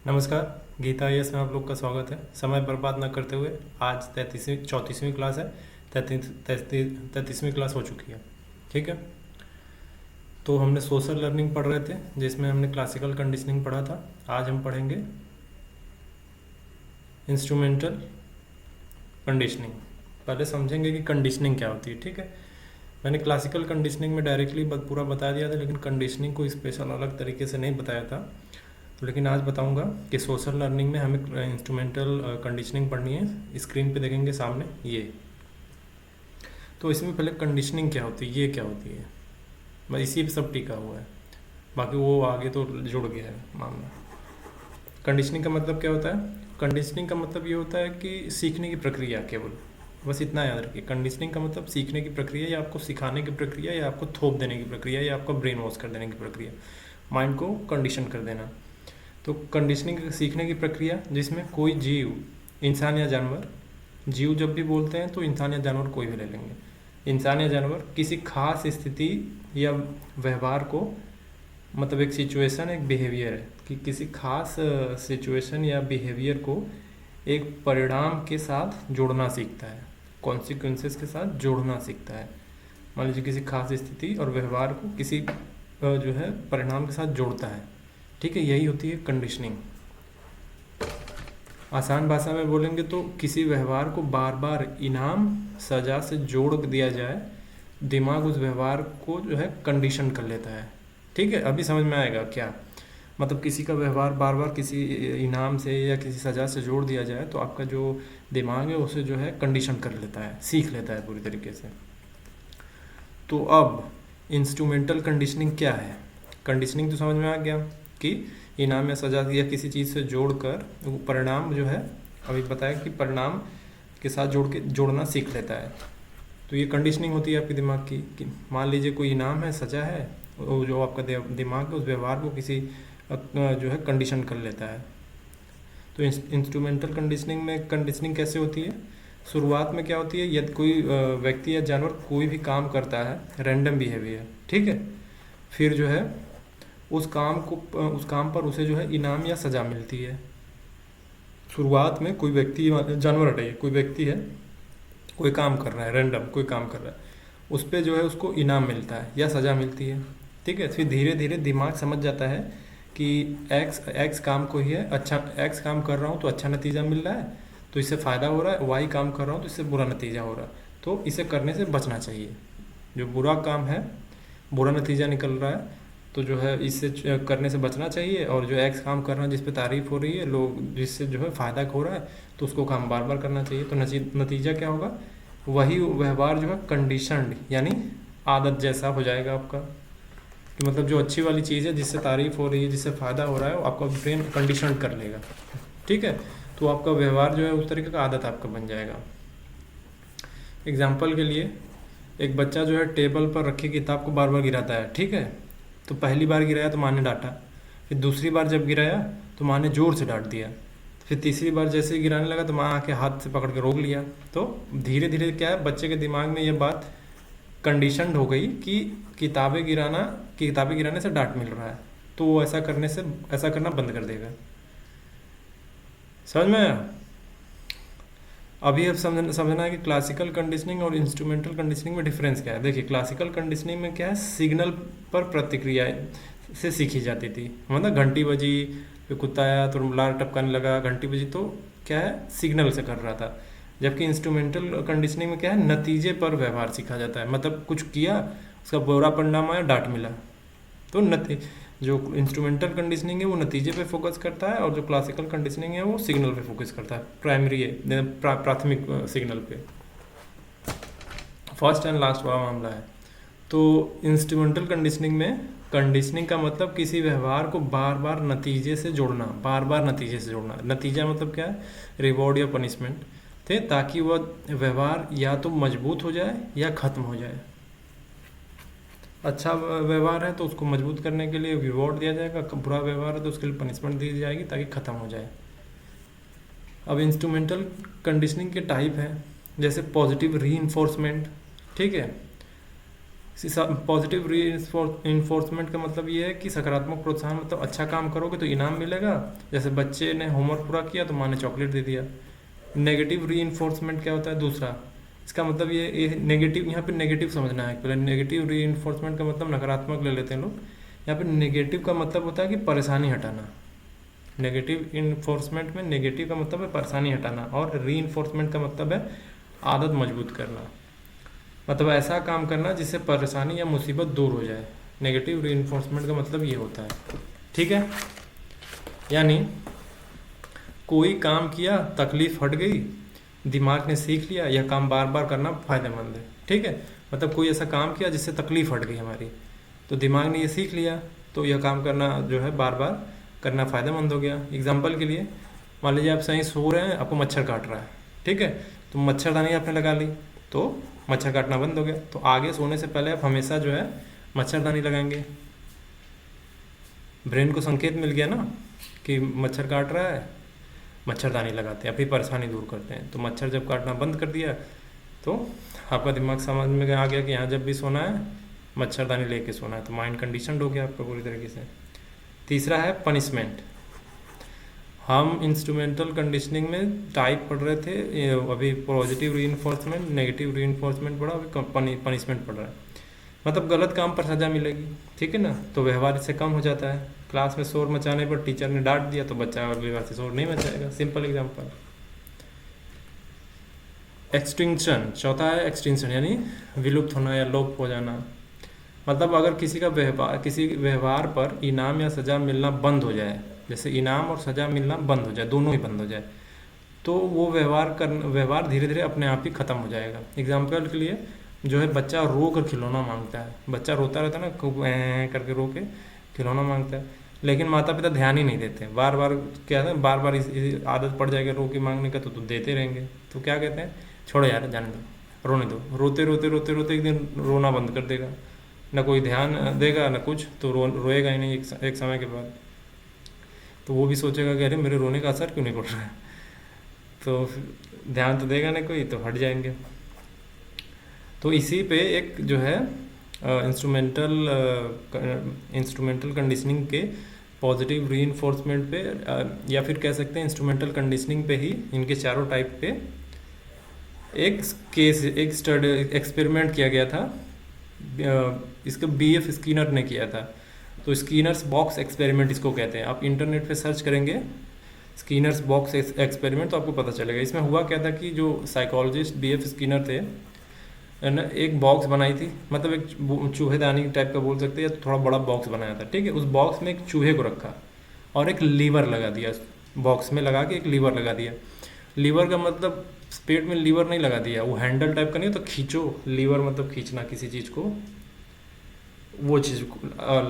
नमस्कार। गीता आईएएस में आप लोग का स्वागत है। समय बर्बाद न करते हुए आज 34वीं क्लास है। 33वीं क्लास हो चुकी है। ठीक है, तो हमने सोशल लर्निंग पढ़ रहे थे जिसमें हमने क्लासिकल कंडीशनिंग पढ़ा था। आज हम पढ़ेंगे इंस्ट्रूमेंटल कंडीशनिंग। पहले समझेंगे कि कंडीशनिंग क्या होती है। ठीक है, मैंने क्लासिकल कंडीशनिंग में डायरेक्टली पूरा बता दिया था, लेकिन कंडीशनिंग को स्पेशल अलग तरीके से नहीं बताया था। लेकिन आज बताऊंगा कि सोशल लर्निंग में हमें इंस्ट्रूमेंटल कंडीशनिंग पढ़नी है। स्क्रीन पे देखेंगे सामने ये। तो इसमें पहले कंडीशनिंग क्या होती है, ये क्या होती है, बस इसी पे सब टिका हुआ है, बाकी वो आगे तो जुड़ गया है मामला। कंडीशनिंग का मतलब क्या होता है? कंडीशनिंग का मतलब ये होता है कि सीखने की प्रक्रिया, केवल बस इतना याद रखिए। कंडीशनिंग का मतलब सीखने की प्रक्रिया, या आपको सिखाने की प्रक्रिया, या आपको थोप देने की प्रक्रिया, या आपको ब्रेन वॉश कर देने की प्रक्रिया, माइंड को कंडीशन कर देना। तो कंडीशनिंग सीखने की प्रक्रिया जिसमें कोई जीव, इंसान या जानवर, जीव जब भी बोलते हैं तो इंसान या जानवर कोई भी ले लेंगे। इंसान या जानवर किसी खास स्थिति या व्यवहार को, मतलब एक सिचुएशन, एक बिहेवियर है कि किसी खास सिचुएशन या बिहेवियर को एक परिणाम के साथ जोड़ना सीखता है, कॉन्सिक्वेंसेस के साथ जोड़ना सीखता है। मान लीजिए किसी खास स्थिति और व्यवहार को किसी जो है परिणाम के साथ जोड़ता है। ठीक है, यही होती है कंडीशनिंग। आसान भाषा में बोलेंगे तो किसी व्यवहार को बार बार इनाम सजा से जोड़ दिया जाए, दिमाग उस व्यवहार को जो है कंडीशन कर लेता है। ठीक है, अभी समझ में आएगा क्या मतलब। किसी का व्यवहार बार बार किसी इनाम से या किसी सजा से जोड़ दिया जाए तो आपका जो दिमाग है उसे जो है कंडीशन कर लेता है, सीख लेता है पूरी तरीके से। तो अब इंस्ट्रूमेंटल कंडीशनिंग क्या है? कंडीशनिंग तो समझ में आ गया कि इनाम या सजा या किसी चीज़ से जोड़कर वो परिणाम जो है, अभी बताया कि परिणाम के साथ जोड़ना सीख लेता है। तो ये कंडीशनिंग होती है आपके दिमाग की कि मान लीजिए कोई इनाम है, सजा है, वो जो आपका दिमाग है उस व्यवहार को किसी जो है कंडीशन कर लेता है। तो इंस्ट्रूमेंटल कंडीशनिंग में कंडीशनिंग कैसे होती है? शुरुआत में क्या होती है, यदि कोई व्यक्ति या जानवर कोई भी काम करता है, रैंडम बिहेवियर, ठीक है, फिर जो है उस काम पर उसे जो है इनाम या सजा मिलती है। शुरुआत में कोई व्यक्ति, जानवर हटाइए, कोई व्यक्ति है, कोई काम कर रहा है, रैंडम कोई काम कर रहा है, उस पर जो है उसको इनाम मिलता है या सजा मिलती है। ठीक है, फिर धीरे धीरे दिमाग समझ जाता है कि एक्स काम को ही है, अच्छा एक्स काम कर रहा हूँ तो अच्छा नतीजा मिल रहा है, तो इससे फ़ायदा हो रहा है, वाई काम कर रहा हूँ तो इससे बुरा नतीजा हो रहा है, तो इसे करने से बचना चाहिए। जो बुरा काम है, बुरा नतीजा निकल रहा है, तो जो है इससे करने से बचना चाहिए। और जो एक्स काम कर रहा है, जिस पे तारीफ हो रही है लोग, जिससे जो है फ़ायदा हो रहा है, तो उसको काम बार बार करना चाहिए। तो नतीजा क्या होगा? वही व्यवहार जो है कंडीशनड, यानी आदत जैसा हो जाएगा आपका। कि मतलब जो अच्छी वाली चीज़ है, जिससे तारीफ हो रही है, जिससे फ़ायदा हो रहा है, वो आपका ब्रेन कंडीशन कर लेगा। ठीक है, तो आपका व्यवहार जो है उस तरीके का आदत आपका बन जाएगा। एग्जाम्पल के लिए, एक बच्चा जो है टेबल पर रखी किताब को बार बार गिराता है। ठीक है, तो पहली बार गिराया तो माँ ने डांटा, फिर दूसरी बार जब गिराया तो माँ ने ज़ोर से डांट दिया, फिर तीसरी बार जैसे ही गिराने लगा तो माँ आके हाथ से पकड़ के रोक लिया। तो धीरे धीरे क्या है, बच्चे के दिमाग में ये बात कंडीशनड हो गई कि किताबें गिराने से डांट मिल रहा है, तो वो ऐसा करना बंद कर देगा। समझ में आया? अभी अब समझना है कि क्लासिकल कंडीशनिंग और इंस्ट्रूमेंटल कंडीशनिंग में डिफरेंस क्या है। देखिए, क्लासिकल कंडीशनिंग में क्या है, सिग्नल पर प्रतिक्रिया से सीखी जाती थी। मतलब घंटी बजी, फिर कुत्ता आया तो लार टपकाने लगा, घंटी बजी, तो क्या है, सिग्नल से कर रहा था। जबकि इंस्ट्रूमेंटल कंडीशनिंग में क्या है, नतीजे पर व्यवहार सीखा जाता है। मतलब कुछ किया, उसका बुरा परिणाम आया, डांट मिला, तो जो इंस्ट्रूमेंटल कंडीशनिंग है वो नतीजे पे फोकस करता है, और जो क्लासिकल कंडीशनिंग है वो सिग्नल पे फोकस करता है, प्राथमिक सिग्नल पे। फर्स्ट एंड लास्ट वाला मामला है। तो इंस्ट्रूमेंटल कंडीशनिंग में कंडीशनिंग का मतलब किसी व्यवहार को बार बार नतीजे से जोड़ना। नतीजा मतलब क्या है, रिवॉर्ड या पनिशमेंट थे, ताकि वह व्यवहार या तो मजबूत हो जाए या खत्म हो जाए। अच्छा व्यवहार है तो उसको मजबूत करने के लिए रिवॉर्ड दिया जाएगा, बुरा व्यवहार है तो उसके लिए पनिशमेंट दी जाएगी ताकि ख़त्म हो जाए। अब इंस्ट्रूमेंटल कंडीशनिंग के टाइप है, जैसे पॉजिटिव रीइंफोर्समेंट, ठीक है, पॉजिटिव री इन्फोर्समेंट का मतलब ये है कि सकारात्मक प्रोत्साहन, मतलब अच्छा काम करोगे तो इनाम मिलेगा। जैसे बच्चे ने होमवर्क पूरा किया तो माँ ने चॉकलेट दे दिया। नेगेटिव री इन्फोर्समेंट क्या होता है दूसरा, इसका मतलब ये नेगेटिव, यहाँ पे नेगेटिव समझना है पहले। नेगेटिव री इन्फोर्समेंट का मतलब नकारात्मक ले लेते हैं लोग। यहाँ पे नेगेटिव का मतलब होता है कि परेशानी हटाना। नेगेटिव इन्फोर्समेंट में नेगेटिव का मतलब है परेशानी हटाना, और री इन्फोर्समेंट का मतलब है आदत मजबूत करना, मतलब ऐसा काम करना जिससे परेशानी या मुसीबत दूर हो जाए। नेगेटिव री इन्फोर्समेंट का मतलब ये होता है, ठीक है। यानी कोई काम किया, तकलीफ हट गई, दिमाग ने सीख लिया यह काम बार बार करना फायदेमंद है, ठीक है। मतलब कोई ऐसा काम किया जिससे तकलीफ हट गई हमारी, तो दिमाग ने ये सीख लिया, तो यह काम करना जो है बार बार करना फ़ायदेमंद हो गया। एग्जाम्पल के लिए मान लीजिए आप सही सो रहे हैं, आपको मच्छर काट रहा है, ठीक है, तो मच्छरदानी आपने लगा ली तो मच्छर काटना बंद हो गया। तो आगे सोने से पहले आप हमेशा जो है मच्छरदानी लगाएंगे। ब्रेन को संकेत मिल गया ना कि मच्छर काट रहा है, मच्छरदानी लगाते हैं, अपनी परेशानी दूर करते हैं। तो मच्छर जब काटना बंद कर दिया तो आपका दिमाग समझ में आ गया कि यहाँ जब भी सोना है मच्छरदानी लेके सोना है, तो माइंड कंडीशनड हो गया आपका पूरी तरीके से। तीसरा है पनिशमेंट। हम इंस्ट्रूमेंटल कंडीशनिंग में टाइप पढ़ रहे थे, अभी पॉजिटिव रीइंफोर्समेंट, नेगेटिव रीइंफोर्समेंट पढ़ा, अभी पनिशमेंट पढ़ रहा है। मतलब गलत काम पर सजा मिलेगी, ठीक है ना, तो व्यवहार इससे कम हो जाता है। क्लास में शोर मचाने पर टीचर ने डांट दिया तो बच्चा अगली बार से शोर नहीं मचाएगा। Simple example. एक्सटिंक्शन, चौथा है एक्सटिंक्शन, यानी विलुप्त होना या लोप हो जाना। मतलब अगर किसी व्यवहार पर इनाम या सज़ा मिलना बंद हो जाए, जैसे इनाम और सज़ा मिलना बंद हो जाए, दोनों ही बंद हो जाए, तो वो व्यवहार धीरे धीरे अपने आप ही ख़त्म हो जाएगा। एग्जाम्पल के लिए जो है बच्चा रो कर खिलौना मांगता है, बच्चा रोता रहता है ना, खूब करके रो के खिलौना मांगता है, लेकिन माता पिता ध्यान ही नहीं देते। बार बार क्या है, बार बार इस आदत पड़ जाएगा रो के मांगने का, तो देते रहेंगे। तो क्या कहते हैं, छोड़ो यार, जाने दो, रोने दो। रोते रोते रोते रोते एक दिन रोना बंद कर देगा, ना कोई ध्यान देगा ना कुछ, तो रोएगा ही नहीं एक समय के बाद। तो वो भी सोचेगा कि अरे मेरे रोने का असर क्यों नहीं पड़ रहा है, तो ध्यान तो देगा नहीं कोई, तो हट जाएंगे। तो इसी पे एक जो है इंस्ट्रूमेंटल कंडीशनिंग के पॉजिटिव रीइंफोर्समेंट पे, या फिर कह सकते हैं इंस्ट्रूमेंटल कंडीशनिंग पे ही, इनके चारों टाइप पे एक स्टडी एक्सपेरिमेंट किया गया था। इसका BF स्किनर ने किया था। तो स्किनर्स बॉक्स एक्सपेरिमेंट इसको कहते हैं। आप इंटरनेट पे सर्च करेंगे स्किनर्स बॉक्स एक्सपेरिमेंट तो आपको पता चलेगा। इसमें हुआ क्या था कि जो साइकोलॉजिस्ट BF स्किनर थे ना, एक बॉक्स बनाई थी, मतलब एक चूहेदानी टाइप का बोल सकते हैं, या तो थोड़ा बड़ा बॉक्स बनाया था, ठीक है। उस बॉक्स में एक चूहे को रखा और एक लीवर लगा दिया, बॉक्स में लगा के एक लीवर लगा दिया। लीवर का मतलब पेट में लीवर नहीं लगा दिया, वो हैंडल टाइप का नहीं, तो खींचो, लीवर मतलब खींचना किसी चीज़ को, वो चीज़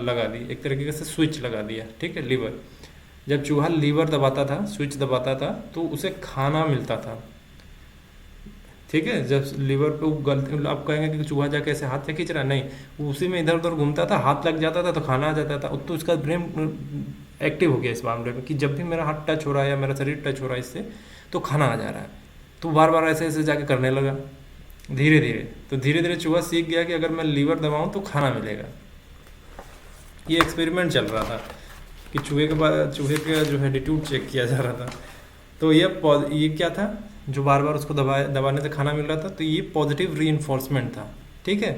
लगा दी, एक तरीके से स्विच लगा दिया, ठीक है, लीवर। जब चूहा लीवर दबाता था, स्विच दबाता था, तो उसे खाना मिलता था, ठीक है। जब लीवर पे गलती, आप कहेंगे कि चूहा जाके ऐसे हाथ से खींच रहा है, नहीं, वो उसी में इधर उधर घूमता था, हाथ लग जाता था तो खाना आ जाता था। तो उसका ब्रेन एक्टिव हो गया इस मामले में कि जब भी मेरा हाथ टच हो रहा है या मेरा शरीर टच हो रहा है इससे, तो खाना आ जा रहा है। तो बार बार ऐसे ऐसे जाके करने लगा धीरे धीरे। तो धीरे धीरे चूहा सीख गया कि अगर मैं लीवर दबाऊँ तो खाना मिलेगा। ये एक्सपेरिमेंट चल रहा था कि चूहे का जो एटीट्यूड चेक किया जा रहा था। तो ये क्या था, जो बार बार उसको दबाने से खाना मिल रहा था, तो ये पॉजिटिव रीइंफोर्समेंट था, ठीक है।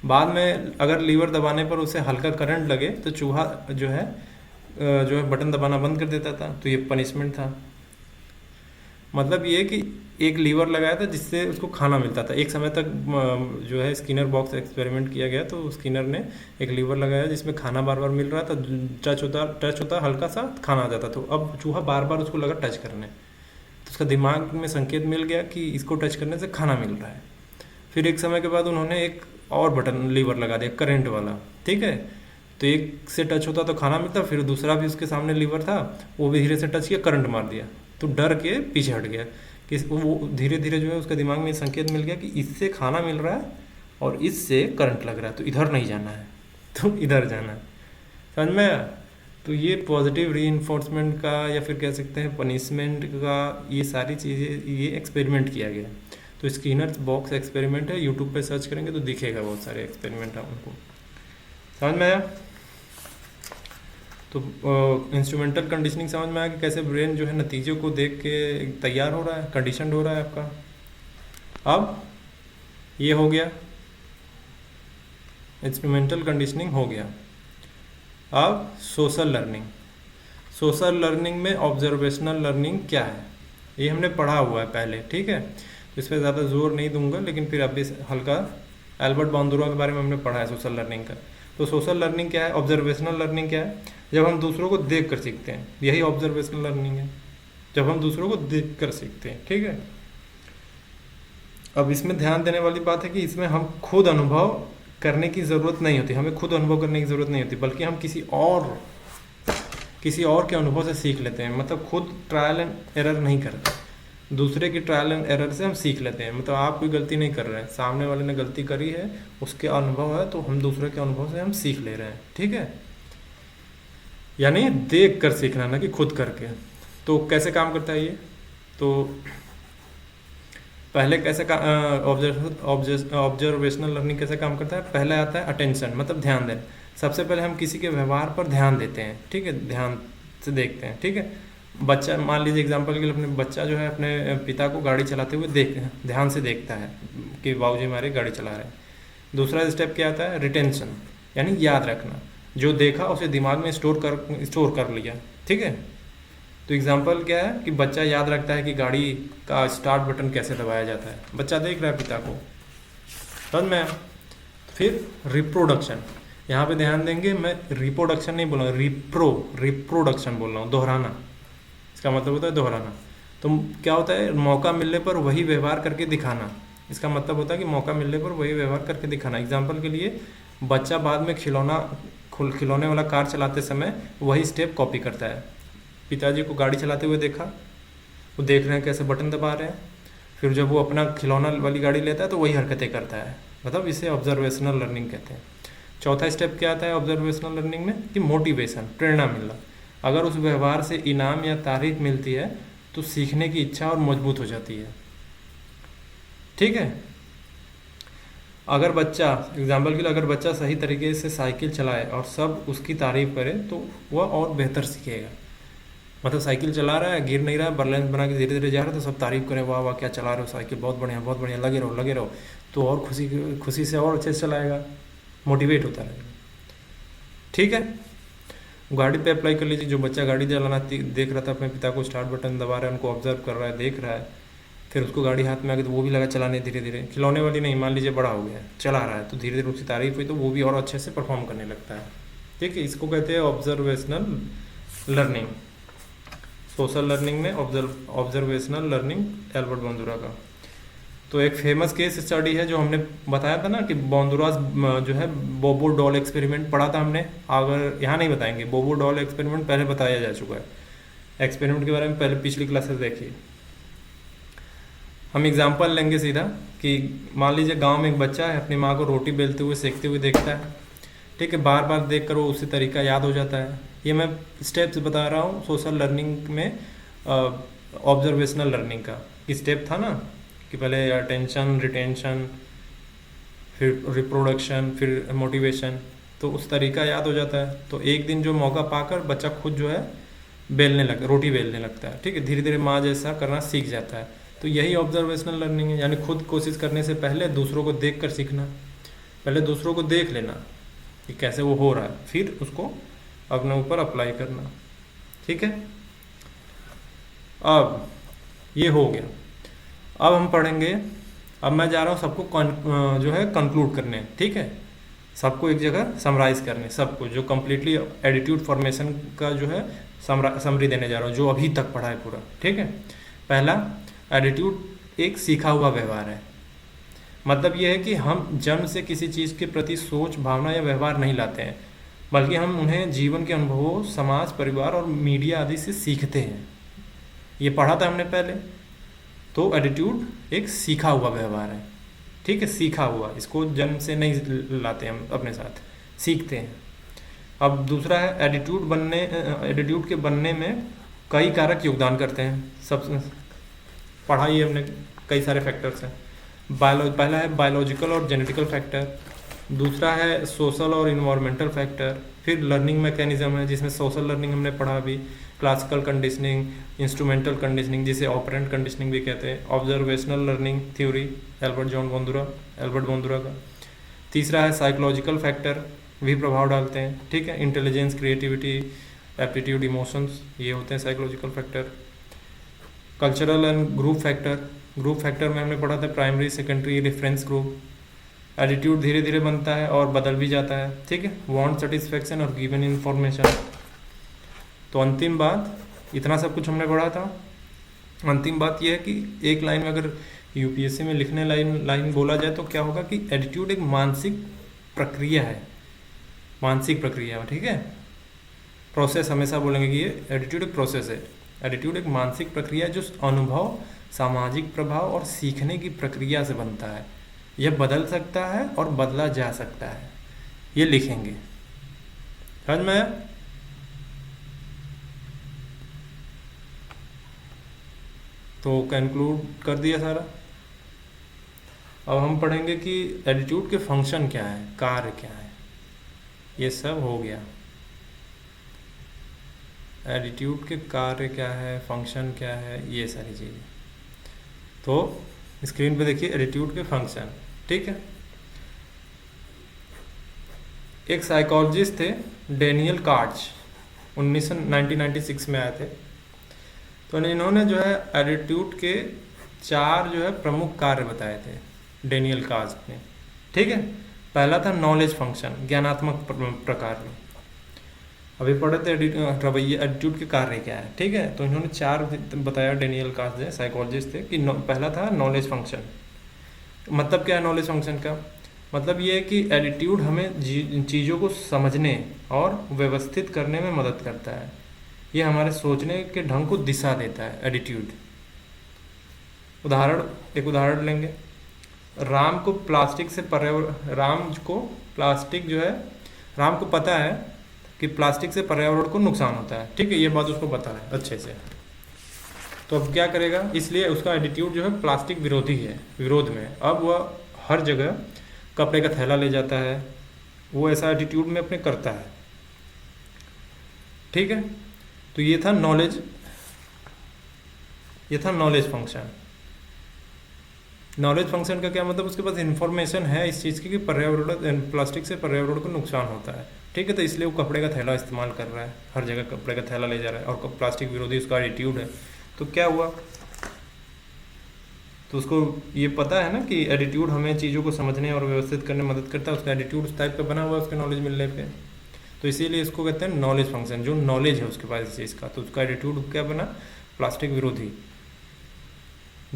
बाद में अगर लीवर दबाने पर उसे हल्का करंट लगे तो चूहा जो है बटन दबाना बंद कर देता था, तो ये पनिशमेंट था। मतलब ये कि एक लीवर लगाया था जिससे उसको खाना मिलता था। एक समय तक जो है स्किनर बॉक्स एक्सपेरिमेंट किया गया, तो स्किनर ने एक लीवर लगाया जिसमें खाना बार बार मिल रहा था, टच होता हल्का सा खाना आ जाता। तो अब चूहा बार बार उसको लगा टच करने, तो उसका दिमाग में संकेत मिल गया कि इसको टच करने से खाना मिल रहा है। फिर एक समय के बाद उन्होंने एक और बटन लीवर लगा दिया करंट वाला, ठीक है। तो एक से टच होता तो खाना मिलता, फिर दूसरा भी उसके सामने लीवर था, वो भी धीरे से टच किया, करंट मार दिया, तो डर के पीछे हट गया कि वो धीरे धीरे जो है उसका दिमाग में संकेत मिल गया कि इससे खाना मिल रहा है और इससे करंट लग रहा है, तो इधर नहीं जाना है, तो इधर जाना है। समझ में आया? तो ये पॉजिटिव रीइंफोर्समेंट का या फिर कह सकते हैं पनिशमेंट का, ये सारी चीज़ें ये एक्सपेरिमेंट किया गया। तो स्किनर बॉक्स एक्सपेरिमेंट है, यूट्यूब पे सर्च करेंगे तो दिखेगा, बहुत सारे एक्सपेरिमेंट है उनको। समझ में आया? तो इंस्ट्रूमेंटल कंडीशनिंग समझ में आया कि कैसे ब्रेन जो है नतीजों को देख के तैयार हो रहा है, कंडीशन हो रहा है आपका। अब ये हो गया, इंस्ट्रूमेंटल कंडीशनिंग हो गया। अब सोशल लर्निंग। सोशल लर्निंग में ऑब्जर्वेशनल लर्निंग क्या है ये हमने पढ़ा हुआ है पहले, ठीक है, तो इस पर ज़्यादा जोर नहीं दूंगा, लेकिन फिर अभी हल्का एल्बर्ट बांदुरा के बारे में हमने पढ़ा है सोशल लर्निंग का। तो सोशल लर्निंग क्या है, ऑब्जर्वेशनल लर्निंग क्या है, जब हम दूसरों को देख कर सीखते हैं, यही ऑब्जर्वेशनल लर्निंग है, जब हम दूसरों को देख कर सीखते हैं, ठीक है। अब इसमें ध्यान देने वाली बात है कि इसमें हम खुद अनुभव करने की ज़रूरत नहीं होती, हमें खुद अनुभव करने की ज़रूरत नहीं होती, बल्कि हम किसी और के अनुभव से सीख लेते हैं। मतलब खुद ट्रायल एंड एरर नहीं करते, दूसरे की ट्रायल एंड एरर से हम सीख लेते हैं। मतलब आप कोई गलती नहीं कर रहे हैं, सामने वाले ने गलती करी है, उसके अनुभव है, तो हम दूसरे के अनुभव से हम सीख ले रहे हैं, ठीक है। यानी देख कर सीखना, ना कि खुद करके। तो कैसे काम करता है ये, तो पहले कैसे ऑब्जर्वेशनल लर्निंग कैसे काम करता है, पहले आता है अटेंशन, मतलब ध्यान देना। सबसे पहले हम किसी के व्यवहार पर ध्यान देते हैं, ठीक है, ध्यान से देखते हैं, ठीक है। बच्चा, मान लीजिए एग्जांपल के लिए, अपने बच्चा जो है अपने पिता को गाड़ी चलाते हुए ध्यान से देखता है कि बाबूजी हमारे गाड़ी चला रहे हैं। दूसरा स्टेप क्या आता है, रिटेंशन, यानी याद रखना, जो देखा उसे दिमाग में स्टोर कर लिया, ठीक है। तो एग्जांपल क्या है कि बच्चा याद रखता है कि गाड़ी का स्टार्ट बटन कैसे दबाया जाता है, बच्चा देख रहा है पिता को, समझ में। फिर रिप्रोडक्शन, यहाँ पे ध्यान देंगे, मैं रिप्रोडक्शन नहीं बोल रहा हूँ, रिप्रोडक्शन बोल रहा हूँ, दोहराना, इसका मतलब होता है दोहराना। तो क्या होता है, मौका मिलने पर वही व्यवहार करके दिखाना, इसका मतलब होता है कि मौका मिलने पर वही व्यवहार करके दिखाना। एग्जाम्पल के लिए, बच्चा बाद में खिलौने वाला कार चलाते समय वही स्टेप कॉपी करता है। पिताजी को गाड़ी चलाते हुए देखा, वो देख रहे हैं कैसे बटन दबा रहे हैं, फिर जब वो अपना खिलौना वाली गाड़ी लेता है तो वही हरकतें करता है, मतलब इसे ऑब्जर्वेशनल लर्निंग कहते हैं। चौथा स्टेप क्या आता है ऑब्जर्वेशनल लर्निंग में, कि मोटिवेशन, प्रेरणा मिलना। अगर उस व्यवहार से इनाम या तारीफ मिलती है तो सीखने की इच्छा और मजबूत हो जाती है, ठीक है। अगर बच्चा, एग्जाम्पल के लिए, अगर बच्चा सही तरीके से साइकिल चलाए और सब उसकी तारीफ करे तो वह और बेहतर सीखेगा। मतलब साइकिल चला रहा है, गिर नहीं रहा है, बैलेंस बना के धीरे धीरे जा रहा है, तो सब तारीफ करें, वाह वाह क्या चला रहे हो साइकिल, बहुत बढ़िया, लगे रहो, तो और खुशी से और अच्छे से चलाएगा, मोटिवेट होता रहेगा, ठीक है। गाड़ी पे अप्लाई कर लीजिए, जो बच्चा गाड़ी चलाना देख रहा था, अपने पिता को स्टार्ट बटन दबा रहा है, उनको ऑब्जर्व कर रहा है, देख रहा है, फिर उसको गाड़ी हाथ में आ गई तो वो भी लगा चलाने धीरे धीरे, खिलौने वाली नहीं, मान लीजिए बड़ा हो गया, चला रहा है, तो धीरे धीरे उसकी तारीफ हुई तो वो भी और अच्छे से परफॉर्म करने लगता है, ठीक है। इसको कहते हैं ऑब्जर्वेशनल लर्निंग। सोशल लर्निंग में ऑब्जर्वेशनल लर्निंग एल्बर्ट बांदुरा का। तो एक फेमस केस स्टडी है जो हमने बताया था ना कि बांदुरा जो है बोबो डॉल एक्सपेरिमेंट पढ़ा था हमने, अगर यहाँ नहीं बताएंगे, बोबो डॉल एक्सपेरिमेंट पहले बताया जा चुका है, एक्सपेरिमेंट के बारे में पहले पिछली क्लासेस देखिए। हम एग्जांपल लेंगे सीधा कि मान लीजिए गांव में एक बच्चा है, अपनी माँ को रोटी बेलते हुए सेकते हुए देखता है, ठीक है, बार बार देख कर वो उसी तरीका याद हो जाता है। ये मैं स्टेप्स बता रहा हूँ सोशल लर्निंग में, ऑब्जर्वेशनल लर्निंग का स्टेप था ना कि पहले अटेंशन, रिटेंशन, फिर रिप्रोडक्शन, फिर मोटिवेशन, तो उस तरीका याद हो जाता है। तो एक दिन जो मौका पाकर बच्चा खुद जो है रोटी बेलने लगता है, ठीक है, धीरे धीरे माँ जैसा करना सीख जाता है। तो यही ऑब्जर्वेशनल लर्निंग है, यानी खुद कोशिश करने से पहले दूसरों को देख कर सीखना, पहले दूसरों को देख लेना कि कैसे वो हो रहा है, फिर उसको अपने ऊपर अप्लाई करना, ठीक है। अब ये हो गया, अब हम पढ़ेंगे, अब मैं जा रहा हूँ सबको जो है कंक्लूड करने, ठीक है, सबको एक जगह समराइज करने, सबको जो कम्प्लीटली एटीट्यूड फॉर्मेशन का जो है समरी देने जा रहा हूँ, जो अभी तक पढ़ा है पूरा, ठीक है। पहला, एटीट्यूड एक सीखा हुआ व्यवहार है। मतलब यह है कि हम जन्म से किसी चीज़ के प्रति सोच, भावना या व्यवहार नहीं लाते हैं, बल्कि हम उन्हें जीवन के अनुभवों, समाज, परिवार और मीडिया आदि से सीखते हैं। ये पढ़ा था हमने पहले। तो एटीट्यूड एक सीखा हुआ व्यवहार है, ठीक है, सीखा हुआ, इसको जन्म से नहीं लाते हम अपने साथ, सीखते हैं। अब दूसरा है एटीट्यूड के बनने में कई कारक योगदान करते हैं। सब पढ़ाई हमने, कई सारे फैक्टर्स हैं। पहला है बायोलॉजिकल और जेनेटिकल फैक्टर, दूसरा है सोशल और इन्वायरमेंटल फैक्टर, फिर लर्निंग मैकेनिज्म है जिसमें सोशल लर्निंग हमने पढ़ा अभी, क्लासिकल कंडीशनिंग, इंस्ट्रूमेंटल कंडीशनिंग जिसे ऑपरेंट कंडीशनिंग भी कहते हैं, ऑब्जर्वेशनल लर्निंग थ्योरी एल्बर्ट बोंदुरा का। तीसरा है साइकोलॉजिकल फैक्टर, भी प्रभाव डालते हैं, ठीक है, इंटेलिजेंस, क्रिएटिविटी, एप्टीट्यूड, इमोशंस, ये होते हैं psychological factor. Cultural and group factor में हमने पढ़ा था primary, secondary, reference group. Attitude धीरे धीरे बनता है और बदल भी जाता है, ठीक है, वांट, सेटिस्फेक्शन और गिवन इन्फॉर्मेशन। तो अंतिम बात, इतना सब कुछ हमने पढ़ा था, अंतिम बात यह है कि एक लाइन में अगर यूपीएससी में लिखने लाइन बोला जाए तो क्या होगा कि एटीट्यूड एक मानसिक प्रक्रिया है, मानसिक प्रक्रिया, ठीक है। प्रोसेस हमेशा बोलेंगे कि ये एटीट्यूड एक प्रोसेस है। एटीट्यूड एक मानसिक प्रक्रिया है जो अनुभव, सामाजिक प्रभाव और सीखने की प्रक्रिया से बनता है। यह बदल सकता है और बदला जा सकता है, ये लिखेंगे, समझ में आया? तो कंक्लूड कर दिया सारा। अब हम पढ़ेंगे कि एटीट्यूड के फंक्शन क्या है, कार्य क्या है, ये सब हो गया। एटीट्यूड के कार्य क्या है, फंक्शन क्या है, ये सारी चीज़ें। तो स्क्रीन पे देखिए एटीट्यूड के फंक्शन, ठीक है। एक साइकोलॉजिस्ट थे डेनियल कार्च, 1996 में आए थे। तो इन्होंने जो है एटीट्यूड के 4 जो है प्रमुख कार्य बताए थे डेनियल कार्च ने, ठीक है। पहला था नॉलेज फंक्शन, ज्ञानात्मक प्रकार में। अभी पढ़े थे रवैया, एटीट्यूड के कार्य क्या है, ठीक है। तो इन्होंने 4 बताया, डेनियल कार्च ने, साइकोलॉजिस्ट थे, कि पहला था नॉलेज फंक्शन। मतलब क्या है नॉलेज फंक्शन का? मतलब ये है कि एटीट्यूड हमें चीज़ों को समझने और व्यवस्थित करने में मदद करता है। ये हमारे सोचने के ढंग को दिशा देता है एटीट्यूड। एक उदाहरण लेंगे। राम को प्लास्टिक राम को पता है कि प्लास्टिक से पर्यावरण को नुकसान होता है, ठीक है, ये बात उसको पता है अच्छे से। तो अब क्या करेगा, इसलिए उसका एटीट्यूड जो है प्लास्टिक विरोधी है, विरोध में। अब वह हर जगह कपड़े का थैला ले जाता है, वो ऐसा एटीट्यूड में अपने करता है, ठीक है। तो ये था नॉलेज फंक्शन। नॉलेज फंक्शन का क्या मतलब, उसके पास इन्फॉर्मेशन है इस चीज़ की कि प्लास्टिक से पर्यावरण को नुकसान होता है, ठीक है। तो इसलिए वो कपड़े का थैला इस्तेमाल कर रहा है, हर जगह कपड़े का थैला ले जा रहा है, और प्लास्टिक विरोधी उसका एटीट्यूड है। तो क्या हुआ, तो उसको ये पता है ना कि एटीट्यूड हमें चीज़ों को समझने और व्यवस्थित करने में मदद करता है। उसका एटीट्यूड उस टाइप का बना हुआ है उसके नॉलेज मिलने पे। तो इसीलिए इसको कहते हैं नॉलेज फंक्शन, जो नॉलेज है उसके पास इस चीज़ का, तो उसका एटीट्यूड क्या बना, प्लास्टिक विरोधी।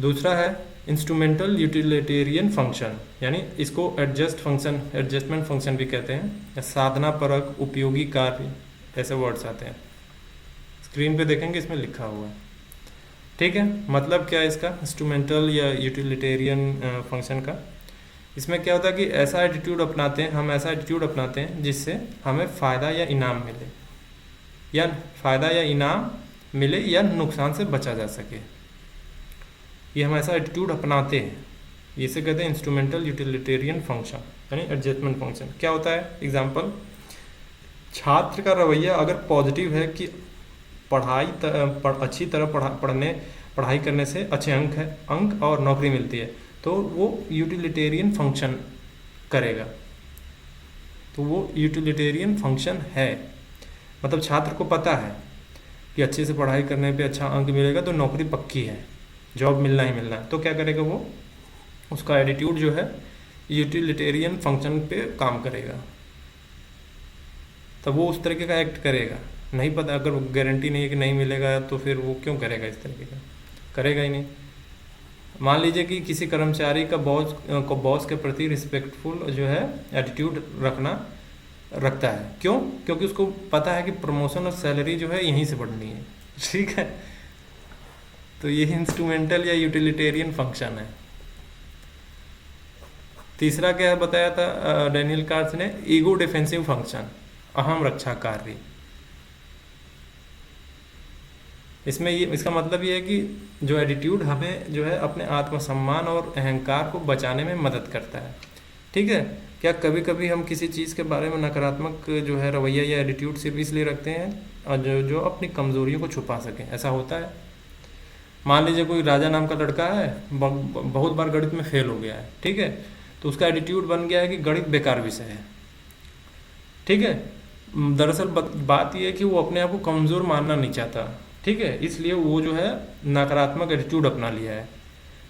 दूसरा है इंस्ट्रूमेंटल यूटिलिटेरियन फंक्शन, यानी इसको एडजस्टमेंट फंक्शन भी कहते हैं, या साधना परक, उपयोगी कार्य, ऐसे वर्ड्स आते हैं। स्क्रीन पे देखेंगे, इसमें लिखा हुआ है, ठीक है। मतलब क्या है इसका, इंस्ट्रूमेंटल या यूटिलिटेरियन फंक्शन का? इसमें क्या होता है कि हम ऐसा एटीट्यूड अपनाते हैं जिससे हमें फ़ायदा या इनाम मिले या नुकसान से बचा जा सके। ये हम ऐसा एटीट्यूड अपनाते हैं, इसे कहते हैं इंस्ट्रूमेंटल यूटिलिटेरियन फंक्शन, यानी एडजस्टमेंट फंक्शन। क्या होता है एग्जाम्पल, छात्र का रवैया अगर पॉजिटिव है कि अच्छी तरह पढ़ाई करने से अच्छे अंक और नौकरी मिलती है, तो वो यूटिलिटेरियन फंक्शन करेगा। तो वो यूटिलिटेरियन फंक्शन है, मतलब छात्र को पता है कि अच्छे से पढ़ाई करने पे अच्छा अंक मिलेगा तो नौकरी पक्की है, जॉब मिलना ही मिलना है। तो क्या करेगा वो, उसका एटीट्यूड जो है यूटिलिटेरियन फंक्शन पे काम करेगा, तब वो उस तरीके का एक्ट करेगा। नहीं पता, अगर गारंटी नहीं है कि नहीं मिलेगा, तो फिर वो क्यों करेगा, इस तरीके का करेगा ही नहीं। मान लीजिए कि किसी कर्मचारी का बॉस के प्रति रिस्पेक्टफुल जो है एटीट्यूड रखता है, क्यों? क्योंकि उसको पता है कि प्रमोशन और सैलरी जो है यहीं से बढ़नी है, ठीक है। तो ये इंस्ट्रूमेंटल या यूटिलिटेरियन फंक्शन है। तीसरा क्या बताया था डेनियल कार्च ने, ईगो डिफेंसिव फंक्शन, अहम रक्षा कार्य। इसमें ये इसका मतलब ये है कि जो एटीट्यूड हमें जो है अपने आत्मसम्मान और अहंकार को बचाने में मदद करता है। ठीक है। क्या कभी कभी हम किसी चीज़ के बारे में नकारात्मक जो है रवैया या एटीट्यूड सिर्फ इसलिए रखते हैं और जो जो अपनी कमजोरियों को छुपा सकें, ऐसा होता है। मान लीजिए कोई राजा नाम का लड़का है, बहुत बार गणित में फेल हो गया है, ठीक है, तो उसका एटीट्यूड बन गया है कि गणित बेकार विषय है। ठीक है। दरअसल बात यह है कि वो अपने आप को कमज़ोर मानना नहीं चाहता। ठीक है, इसलिए वो जो है नकारात्मक एटीट्यूड अपना लिया है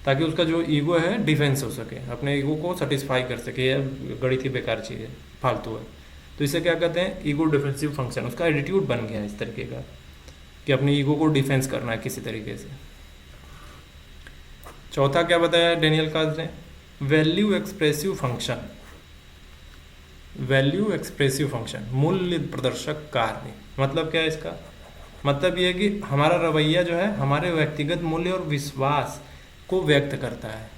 ताकि उसका जो ईगो है डिफेंस हो सके, अपने ईगो को सेटिस्फाई कर सके। यह गणित ही बेकार चीज़ है, फालतू है। तो इसे क्या कहते हैं, ईगो डिफेंसिव फंक्शन। उसका एटीट्यूड बन गया है इस तरीके का कि अपने ईगो को डिफेंस करना है किसी तरीके से। चौथा क्या बताया डेनियल काज ने, value expressive function. Value expressive function, मूल्य प्रदर्शक कार्य। मतलब क्या है इसका, मतलब ये है कि हमारा रवैया जो है हमारे व्यक्तिगत मूल्य और विश्वास को व्यक्त करता है।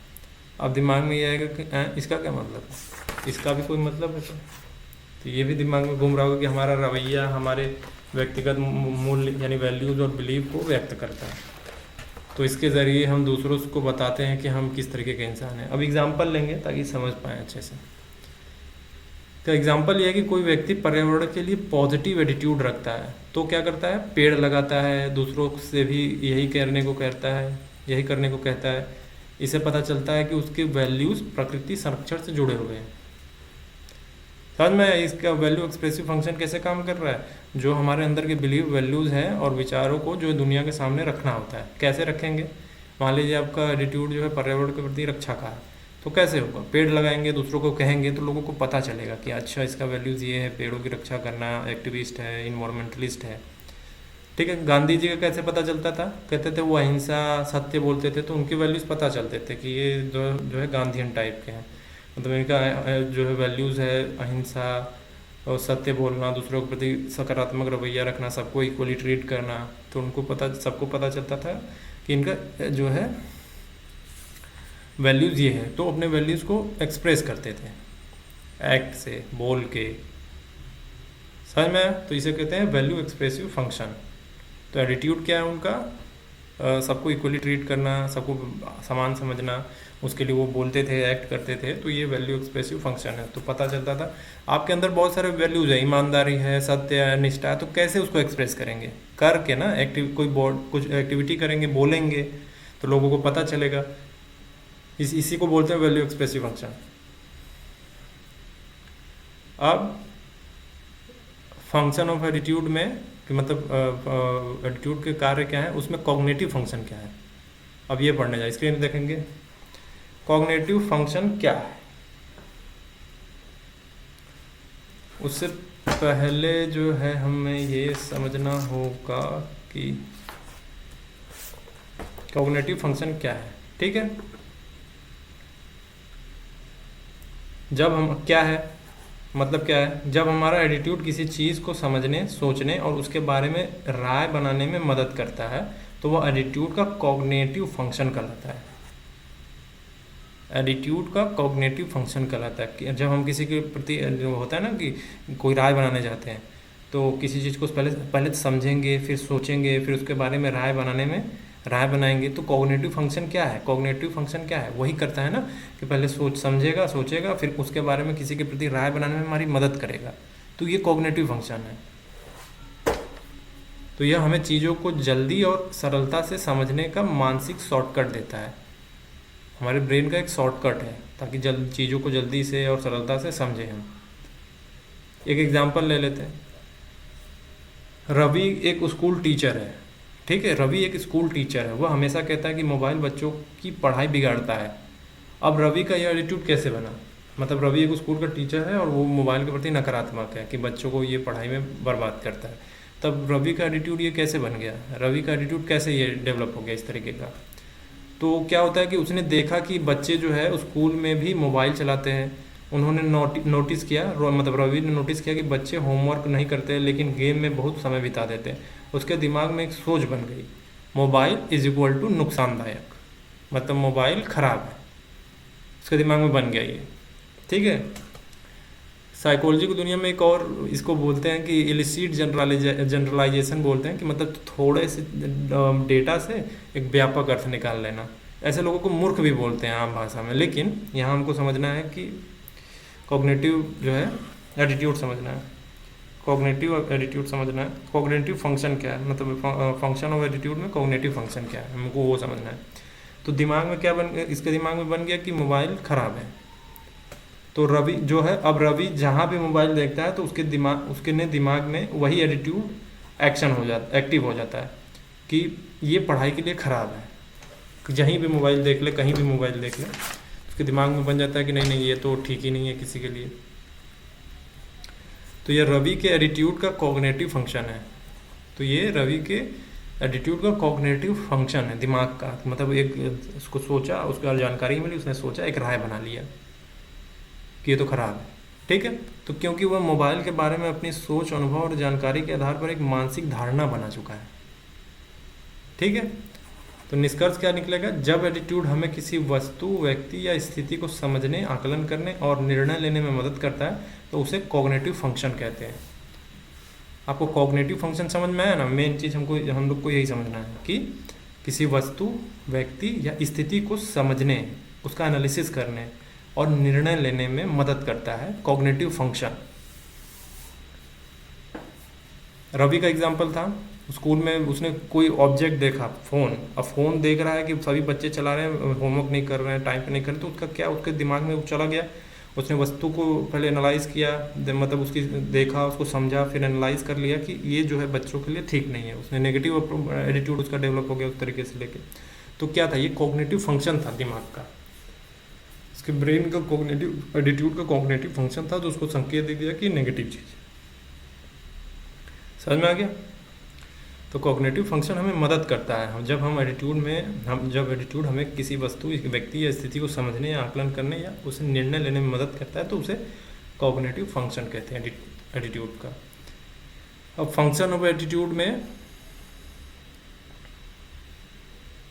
अब दिमाग में ये आएगा कि इसका क्या मतलब है, इसका भी कोई मतलब है तो ये भी दिमाग में घूम रहा होगा कि हमारा रवैया हमारे व्यक्तिगत मूल्य यानी वैल्यूज और बिलीव को व्यक्त करता है। तो इसके ज़रिए हम दूसरों को बताते हैं कि हम किस तरीके के इंसान हैं। अब एग्जाम्पल लेंगे ताकि समझ पाएँ अच्छे से। तो एग्जाम्पल ये है कि कोई व्यक्ति पर्यावरण के लिए पॉजिटिव एटीट्यूड रखता है तो क्या करता है, पेड़ लगाता है, दूसरों से भी यही करने को कहता है, यही करने को कहता है। इससे पता चलता है कि उसके वैल्यूज़ प्रकृति संरक्षण से जुड़े हुए हैं। समझ में इसका वैल्यू एक्सप्रेसिव फंक्शन कैसे काम कर रहा है, जो हमारे अंदर के बिलीव वैल्यूज़ हैं और विचारों को जो दुनिया के सामने रखना होता है। कैसे रखेंगे, मान लीजिए आपका एटीट्यूड जो है पर्यावरण के प्रति रक्षा का है, तो कैसे होगा, पेड़ लगाएंगे, दूसरों को कहेंगे तो लोगों को पता चलेगा कि अच्छा इसका वैल्यूज़ ये है, पेड़ों की रक्षा करना, एक्टिविस्ट है, इन्वायरमेंटलिस्ट है। ठीक है। गांधी जी का कैसे पता चलता था, कहते थे वो अहिंसा सत्य बोलते थे तो उनकी वैल्यूज़ पता चलते थे कि ये जो है गांधीयन टाइप के हैं। मतलब इनका जो है वैल्यूज़ है अहिंसा और सत्य बोलना, दूसरों के प्रति सकारात्मक रवैया रखना, सबको इक्वली ट्रीट करना। तो उनको सबको पता चलता था कि इनका जो है वैल्यूज़ ये है, तो अपने वैल्यूज़ को एक्सप्रेस करते थे एक्ट से, बोल के। समझ में, तो इसे कहते हैं वैल्यू एक्सप्रेसिव फंक्शन। तो एटीट्यूड क्या है उनका, सबको इक्वली ट्रीट करना, सबको समान समझना, उसके लिए वो बोलते थे, एक्ट करते थे। तो ये वैल्यू एक्सप्रेसिव फंक्शन है। तो पता चलता था आपके अंदर बहुत सारे वैल्यूज है, ईमानदारी है, सत्य है, निष्ठा है, तो कैसे उसको एक्सप्रेस करेंगे, करके ना कुछ एक्टिविटी करेंगे, बोलेंगे तो लोगों को पता चलेगा। इसी को बोलते हैं वैल्यू एक्सप्रेसिव फंक्शन। अब फंक्शन ऑफ एटीट्यूड में कि मतलब एटीट्यूड के कार्य क्या है, उसमें कॉग्निटिव फंक्शन क्या है, अब ये पढ़ने जाए, स्क्रीन देखेंगे। कॉग्निटिव फंक्शन क्या है, उससे पहले जो है हमें ये समझना होगा कि कॉग्निटिव फंक्शन क्या है। ठीक है, जब हम क्या है मतलब क्या है, जब हमारा एटीट्यूड किसी चीज़ को समझने, सोचने और उसके बारे में राय बनाने में मदद करता है तो वह एटीट्यूड का कॉग्निटिव फंक्शन कहलाता है। एटीट्यूड का कॉग्निटिव फंक्शन कहलाता है कि जब हम किसी के प्रति होता है ना कि कोई राय बनाने जाते हैं तो किसी चीज़ को पहले समझेंगे, फिर सोचेंगे, फिर उसके बारे में राय बनाएंगे। तो कॉग्निटिव फंक्शन क्या है, कॉग्निटिव फंक्शन क्या है, वही करता है ना कि पहले समझेगा, सोचेगा, फिर उसके बारे में किसी के प्रति राय बनाने में हमारी मदद करेगा। तो ये कॉग्निटिव फंक्शन है। तो यह हमें चीज़ों को जल्दी और सरलता से समझने का मानसिक शॉर्टकट देता है। हमारे ब्रेन का एक शॉर्टकट है ताकि चीज़ों को जल्दी से और सरलता से समझें हम। एक एग्जांपल ले लेते हैं। रवि एक स्कूल टीचर है। ठीक है, रवि एक स्कूल टीचर है। वह हमेशा कहता है कि मोबाइल बच्चों की पढ़ाई बिगाड़ता है। अब रवि का यह एटीट्यूड कैसे बना, मतलब रवि एक स्कूल का टीचर है और वो मोबाइल के प्रति नकारात्मक है कि बच्चों को ये पढ़ाई में बर्बाद करता है। तब रवि का एटीट्यूड ये कैसे बन गया, रवि का एटीट्यूड कैसे ये डेवलप हो गया इस तरीके का। तो क्या होता है कि उसने देखा कि बच्चे जो है स्कूल में भी मोबाइल चलाते हैं। उन्होंने नोटिस किया, मतलब रवि ने नोटिस किया कि बच्चे होमवर्क नहीं करते लेकिन गेम में बहुत समय बिता देते हैं। उसके दिमाग में एक सोच बन गई, मोबाइल इज इक्वल टू नुकसानदायक, मतलब मोबाइल खराब है। उसके दिमाग में बन गया ये। ठीक है, साइकोलॉजी की दुनिया में एक और इसको बोलते हैं कि इलिसिट जनरलाइजेशन बोलते हैं, कि मतलब थोड़े से डेटा से एक व्यापक अर्थ निकाल लेना। ऐसे लोगों को मूर्ख भी बोलते हैं आम भाषा में, लेकिन यहाँ हमको समझना है कि कॉग्निटिव जो है एटीट्यूड समझना है, कॉग्निटिव एटीट्यूड समझना है। कॉग्निटिव फंक्शन क्या है, मतलब फंक्शन ऑफ एटीट्यूड में कॉग्निटिव फंक्शन क्या है, हमको वो समझना है। तो दिमाग में क्या इसके दिमाग में बन गया कि मोबाइल ख़राब है, तो रवि जो है, अब रवि जहाँ भी मोबाइल देखता है तो उसके दिमाग में वही एटीट्यूड एक्टिव हो जाता है कि ये पढ़ाई के लिए ख़राब है। जहीं भी मोबाइल देख ले, कहीं भी मोबाइल देख ले, उसके दिमाग में बन जाता है कि नहीं नहीं ये तो ठीक ही नहीं है किसी के लिए। तो ये रवि के एटीट्यूड का कॉग्निटिव फंक्शन है। तो ये रवि के एटीट्यूड का कॉग्निटिव फंक्शन है दिमाग का, मतलब एक उसको सोचा, उसको जानकारी मिली, उसने सोचा, एक राय बना लिया कि ये तो ख़राब है। ठीक है, तो क्योंकि वह मोबाइल के बारे में अपनी सोच, अनुभव और जानकारी के आधार पर एक मानसिक धारणा बना चुका है। ठीक है, तो निष्कर्ष क्या निकलेगा, जब एटीट्यूड हमें किसी वस्तु, व्यक्ति या स्थिति को समझने, आकलन करने और निर्णय लेने में मदद करता है तो उसे कॉग्निटिव फंक्शन कहते हैं। आपको कॉग्निटिव फंक्शन समझ में आया ना? मेन चीज़ हम लोग को यही समझना है कि किसी वस्तु, व्यक्ति या स्थिति को समझने, उसका एनालिसिस करने और निर्णय लेने में मदद करता है कॉग्निटिव फंक्शन। रवि का एग्जाम्पल था, स्कूल में उसने कोई ऑब्जेक्ट देखा, फ़ोन, अब फ़ोन देख रहा है कि सभी बच्चे चला रहे हैं, होमवर्क नहीं कर रहे हैं, टाइम पे नहीं कर रहे, तो उसका क्या, उसके दिमाग में वो चला गया। उसने वस्तु को पहले एनालाइज किया, मतलब उसकी देखा, उसको समझा, फिर एनालाइज कर लिया कि ये जो है बच्चों के लिए ठीक नहीं है। उसने नेगेटिव एटीट्यूड उसका डेवलप हो गया उस तरीके से लेके। तो क्या था, ये कॉग्निटिव फंक्शन था दिमाग का, उसके ब्रेन का कॉग्निटिव एटीट्यूड का कॉग्निटिव फंक्शन था, तो उसको संकेत दे दिया कि नेगेटिव चीज़। समझ में आ गया? तो कॉग्निटिव फंक्शन हमें मदद करता है जब एटीट्यूड हमें किसी वस्तु, व्यक्ति या स्थिति को समझने या आकलन करने या उसे निर्णय लेने में मदद करता है तो उसे कॉग्निटिव फंक्शन कहते हैं एटीट्यूड का। अब फंक्शन ऑफ एटीट्यूड में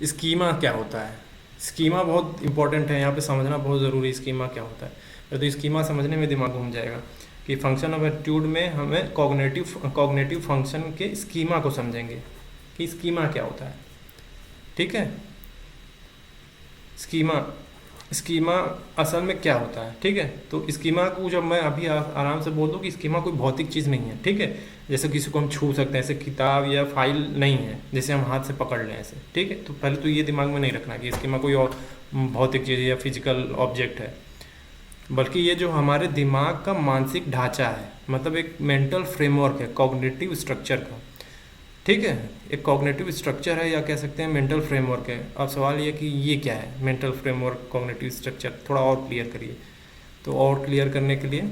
स्कीमा क्या होता है? स्कीमा बहुत इंपॉर्टेंट है, यहाँ पे समझना बहुत ज़रूरी है स्कीमा क्या होता है। तो स्कीमा समझने में दिमाग घूम जाएगा कि फंक्शन ऑफ एटीट्यूड में हमें कॉग्निटिव फंक्शन के स्कीमा को समझेंगे कि स्कीमा क्या होता है। ठीक है, स्कीमा असल में क्या होता है। ठीक है, तो स्कीमा को जब मैं अभी आराम से बोल दूँ कि स्कीमा कोई भौतिक चीज़ नहीं है। ठीक है, जैसे किसी को हम छू सकते हैं, ऐसे किताब या फाइल नहीं है जैसे हम हाथ से पकड़ लें ऐसे। ठीक है, तो पहले तो ये दिमाग में नहीं रखना कि स्कीमा कोई और भौतिक चीज़ या फिजिकल ऑब्जेक्ट है, बल्कि ये जो हमारे दिमाग का मानसिक ढांचा है, मतलब एक मेंटल फ्रेमवर्क है कॉग्निटिव स्ट्रक्चर का। ठीक है, एक कॉग्निटिव स्ट्रक्चर है या कह सकते हैं मेंटल फ्रेमवर्क है। अब सवाल ये कि ये क्या है मेंटल फ्रेमवर्क, कॉग्निटिव स्ट्रक्चर, थोड़ा और क्लियर करिए। तो और क्लियर करने के लिए,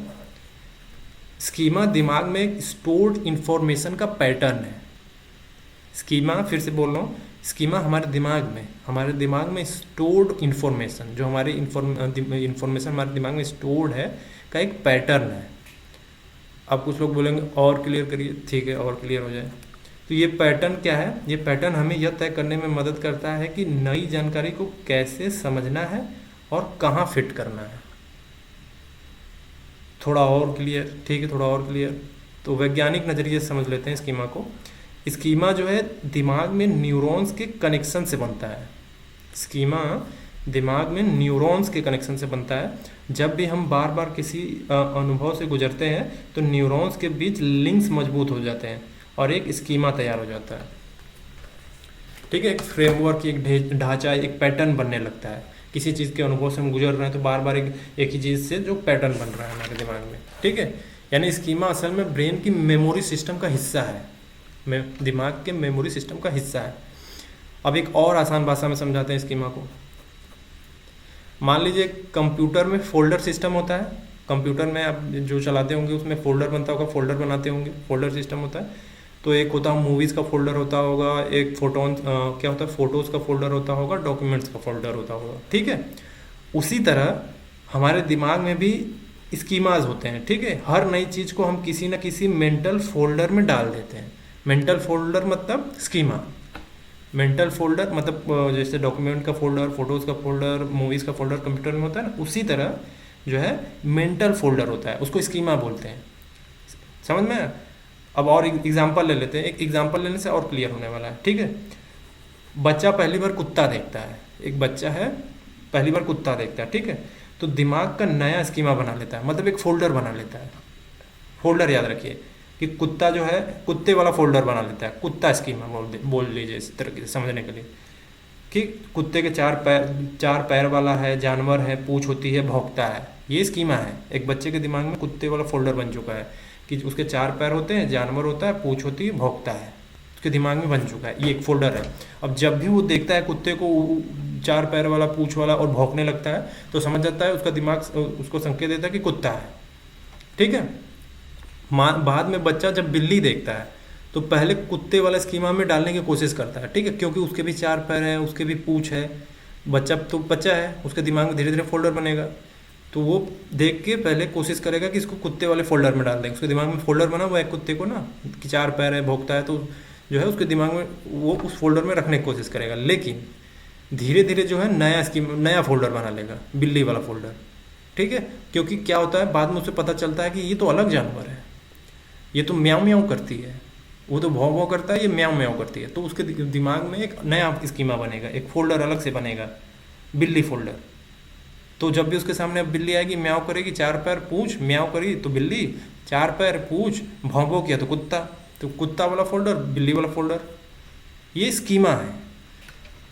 स्कीमा दिमाग में स्टोर्ड इंफॉर्मेशन का पैटर्न है। स्कीमा, फिर से बोल रहा हूँ, स्कीमा हमारे दिमाग में स्टोर्ड इन्फॉर्मेशन, जो हमारी इन्फॉर्मेशन हमारे दिमाग में स्टोर्ड है, का एक पैटर्न है। अब कुछ लोग बोलेंगे और क्लियर करिए, ठीक है और क्लियर हो जाए। तो ये पैटर्न क्या है? ये पैटर्न हमें यह तय करने में मदद करता है कि नई जानकारी को कैसे समझना है और कहाँ फिट करना है। थोड़ा और क्लियर, ठीक है थोड़ा और क्लियर। तो वैज्ञानिक नज़रिए से समझ लेते हैं स्कीमा को। स्कीमा जो है दिमाग में न्यूरॉन्स के कनेक्शन से बनता है। स्कीमा दिमाग में न्यूरॉन्स के कनेक्शन से बनता है। जब भी हम बार बार किसी अनुभव से गुजरते हैं तो न्यूरॉन्स के बीच लिंक्स मजबूत हो जाते हैं और एक स्कीमा तैयार हो जाता है। ठीक है, एक फ्रेमवर्क, एक ढांचा, एक पैटर्न बनने लगता है। किसी चीज़ के अनुभव से हम गुजर रहे हैं तो बार बार एक ही चीज़ से जो पैटर्न बन रहा है हमारे दिमाग में। ठीक है, यानी स्कीमा असल में ब्रेन की मेमोरी सिस्टम का हिस्सा है, दिमाग के मेमोरी सिस्टम का हिस्सा है। अब एक और आसान भाषा में समझाते हैं स्कीमा को। मान लीजिए कंप्यूटर में फोल्डर सिस्टम होता है। कंप्यूटर में आप जो चलाते होंगे उसमें फोल्डर बनता होगा, फोल्डर बनाते होंगे, फोल्डर सिस्टम होता है। तो एक होता है मूवीज़ का फोल्डर होता होगा, एक क्या होता है फोटोज़ का फोल्डर होता होगा, डॉक्यूमेंट्स का फोल्डर होता होगा। ठीक है, उसी तरह हमारे दिमाग में भी स्कीमाज होते हैं। ठीक है, हर नई चीज़ को हम किसी न किसी मेंटल फोल्डर में डाल देते हैं। मेंटल फोल्डर मतलब स्कीमा। मेंटल फोल्डर मतलब जैसे डॉक्यूमेंट का फोल्डर, फोटोज़ का फोल्डर, मूवीज़ का फोल्डर कंप्यूटर में होता है ना, उसी तरह जो है मेंटल फोल्डर होता है, उसको स्कीमा बोलते हैं। समझ में आया? अब और एग्जांपल ले लेते हैं, एक एग्जांपल लेने से और क्लियर होने वाला है, ठीक है। बच्चा पहली बार कुत्ता देखता है, एक बच्चा है पहली बार कुत्ता देखता है, ठीक है, तो दिमाग का नया स्कीमा बना लेता है, मतलब एक फोल्डर बना लेता है। फोल्डर याद रखिए कि कुत्ता जो है कुत्ते वाला फोल्डर बना लेता है, कुत्ता स्कीमा बोल लीजिए इस तरह से समझने के लिए, कि कुत्ते के चार पैर वाला है, जानवर है, पूंछ होती है, भौंकता है, ये स्कीमा है। एक बच्चे के दिमाग में कुत्ते वाला फोल्डर बन चुका है कि उसके 4 पैर होते हैं, जानवर होता है, पूंछ होती है, भौंकता है, उसके दिमाग में बन चुका है, ये एक फोल्डर है। अब जब भी वो देखता है कुत्ते को 4 पैर वाला, पूंछ वाला और भौंकने लगता है, तो समझ जाता है, उसका दिमाग उसको संकेत देता है कि कुत्ता है, ठीक है। बाद में बच्चा जब बिल्ली देखता है तो पहले कुत्ते वाला स्कीमा में डालने की कोशिश करता है, ठीक है, क्योंकि उसके भी 4 पैर हैं, उसके भी पूंछ है, बच्चा तो बच्चा है, उसके दिमाग में धीरे धीरे फोल्डर बनेगा, तो वो देख के पहले कोशिश करेगा कि इसको कुत्ते वाले फोल्डर में डाल दें। उसके दिमाग में फोल्डर बना हुआ है कुत्ते को ना, कि 4 पैर है, भौंकता है, तो जो है उसके दिमाग में वो उस फोल्डर में रखने की कोशिश करेगा, लेकिन धीरे धीरे जो है नया फोल्डर बना लेगा, बिल्ली वाला फोल्डर, ठीक है। क्योंकि क्या होता है, बाद में उसे पता चलता है कि ये तो अलग जानवर है, ये तो म्याऊं म्याऊं करती है, वो तो भौं भौं करता है, ये म्याऊं म्याऊं करती है, तो उसके दिमाग में एक नया स्कीमा बनेगा, एक फोल्डर अलग से बनेगा, बिल्ली फोल्डर। तो जब भी उसके सामने अब बिल्ली आएगी, म्याऊं करेगी, 4 पैर पूंछ, म्याऊं करी तो बिल्ली, 4 पैर पूंछ, भौं भौं किया तो कुत्ता, तो कुत्ता वाला फोल्डर, बिल्ली वाला फोल्डर, ये स्कीमा है।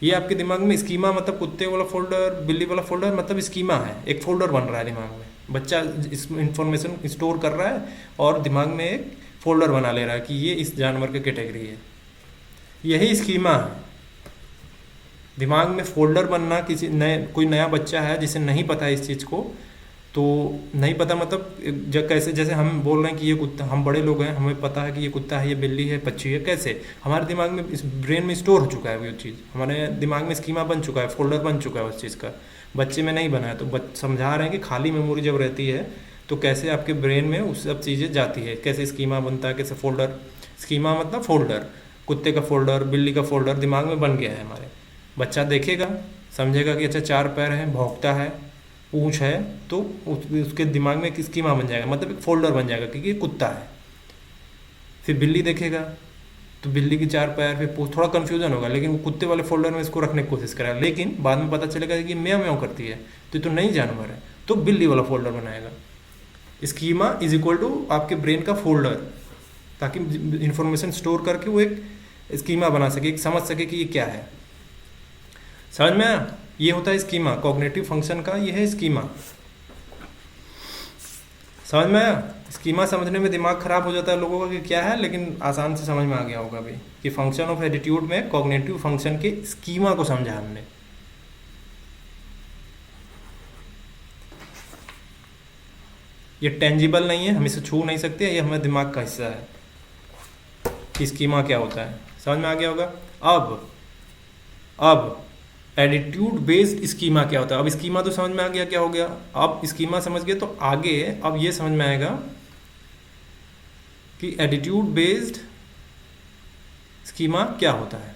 ये आपके दिमाग में स्कीमा मतलब कुत्ते वाला फोल्डर, बिल्ली वाला फोल्डर मतलब स्कीमा है, एक फोल्डर बन रहा है दिमाग में, बच्चा इस इंफॉर्मेशन स्टोर कर रहा है और दिमाग में एक फोल्डर बना ले रहा है कि ये इस जानवर की कैटेगरी है, यही स्कीमा है। दिमाग में फोल्डर बनना, कोई नया बच्चा है जिसे नहीं पता है इस चीज़ को, तो नहीं पता मतलब कैसे, जैसे हम बोल रहे हैं कि ये कुत्ता, हम बड़े लोग हैं, हमें पता है कि ये कुत्ता है, ये बिल्ली है, पक्षी है, कैसे हमारे दिमाग में, इस ब्रेन में स्टोर हो चुका है वो चीज़, हमारे दिमाग में स्कीमा बन चुका है, फोल्डर बन चुका है उस चीज़ का। बच्चे में नहीं बना है, तो समझा रहे हैं कि खाली मेमोरी जब रहती है तो कैसे आपके ब्रेन में उस सब चीज़ें जाती है, कैसे स्कीमा बनता है, कैसे फोल्डर, स्कीमा मतलब फोल्डर, कुत्ते का फोल्डर, बिल्ली का फोल्डर दिमाग में बन गया है हमारे। बच्चा देखेगा, समझेगा कि अच्छा 4 पैर हैं, भौंकता है, पूंछ है, तो उसके दिमाग में एक स्कीमा बन जाएगा, मतलब एक फोल्डर बन जाएगा कि ये कुत्ता है। फिर बिल्ली देखेगा तो बिल्ली की 4 पैर, फिर पूंछ, थोड़ा कन्फ्यूजन होगा, लेकिन वो कुत्ते वाले फोल्डर में इसको रखने की कोशिश करेगा, लेकिन बाद में पता चलेगा कि म्याऊं म्याऊं करती है, तो ये तो नई जानवर है, तो बिल्ली वाला फोल्डर बनाएगा। स्कीमा इज इक्वल टू आपके ब्रेन का फोल्डर, ताकि इंफॉर्मेशन स्टोर करके वो एक स्कीमा बना सके, एक समझ सके कि ये क्या है। समझ में आया? ये होता है स्कीमा, कॉग्निटिव फंक्शन का ये है स्कीमा। समझ में आया? स्कीमा समझने में दिमाग खराब हो जाता है लोगों का कि क्या है, लेकिन आसान से समझ में आ गया होगा अभी कि फंक्शन ऑफ एटीट्यूड में कॉग्निटिव फंक्शन के स्कीमा को समझा हमने। ये टेंजिबल नहीं है, हम इसे छू नहीं सकते, ये हमारे दिमाग का हिस्सा है कि स्कीमा क्या होता है। समझ में आ गया होगा? अब एटीट्यूड बेस्ड स्कीमा क्या होता है। अब स्कीमा तो समझ में आ गया क्या हो गया। अब स्कीमा समझ गए तो आगे अब ये समझ में आएगा कि एटीट्यूड बेस्ड स्कीमा क्या होता है।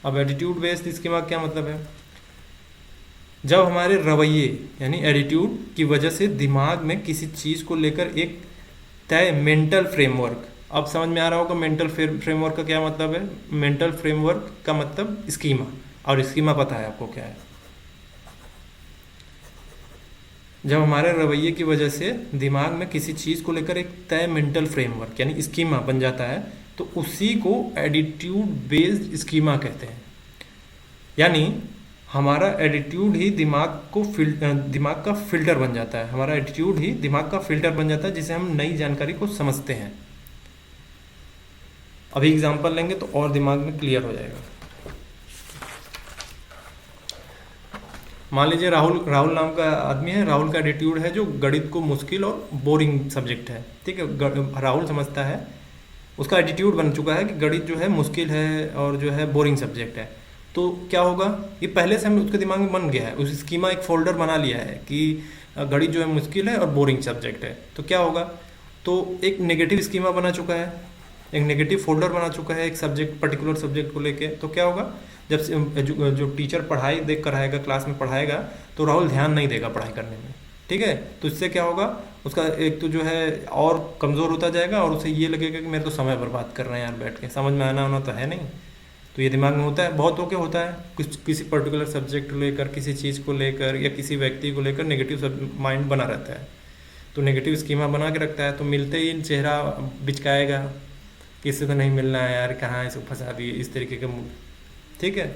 अब एटीट्यूड बेस्ड स्कीमा क्या मतलब है? जब हमारे रवैये यानी एटीट्यूड की वजह से दिमाग में किसी चीज़ को लेकर एक तय मेंटल फ्रेमवर्क, अब समझ में आ रहा होगा मेंटल फ्रेमवर्क का क्या मतलब है। मेंटल फ्रेमवर्क का मतलब स्कीमा, और स्कीमा पता है आपको क्या है। जब हमारे रवैये की वजह से दिमाग में किसी चीज़ को लेकर एक तय मेंटल फ्रेमवर्क यानी स्कीमा बन जाता है, तो उसी को एटीट्यूड बेस्ड स्कीमा कहते हैं। यानी हमारा एटीट्यूड ही दिमाग का फिल्टर बन जाता है। हमारा एटीट्यूड ही दिमाग का फिल्टर बन जाता है जिसे हम नई जानकारी को समझते हैं। अभी एग्जांपल लेंगे तो और दिमाग में क्लियर हो जाएगा। मान लीजिए राहुल नाम का आदमी है। राहुल का एटीट्यूड है जो गणित को मुश्किल और बोरिंग सब्जेक्ट है। ठीक है, राहुल समझता है, उसका एटीट्यूड बन चुका है कि गणित जो है मुश्किल है और जो है बोरिंग सब्जेक्ट है। तो क्या होगा, ये पहले से हम उसके दिमाग में बन गया है, उस स्कीमा एक फोल्डर बना लिया है कि गणित जो है मुश्किल है और बोरिंग सब्जेक्ट है। तो क्या होगा, तो एक नेगेटिव स्कीमा बना चुका है एक नेगेटिव फोल्डर बना चुका है एक सब्जेक्ट पर्टिकुलर सब्जेक्ट को लेके, तो क्या होगा जब जो टीचर पढ़ाई देख कर आएगा क्लास में पढ़ाएगा तो राहुल ध्यान नहीं देगा पढ़ाई करने में, ठीक है। तो इससे क्या होगा, उसका एक तो जो है और कमज़ोर होता जाएगा और उसे ये लगेगा कि मेरे तो समय बर्बाद कर रहे हैं यार बैठ के, समझ में आना होना तो है नहीं। तो ये दिमाग में होता है, बहुतों के होता है, कुछ किसी पर्टिकुलर सब्जेक्ट को लेकर, किसी चीज़ को लेकर या किसी व्यक्ति को लेकर नेगेटिव माइंड बना रहता है। तो नेगेटिव स्कीमा बना के रखता है, तो मिलते ही चेहरा बिचकाएगा कि इससे तो नहीं मिलना है यार, कहाँ इसको फंसा दिए, इस तरीके का मूड, ठीक है।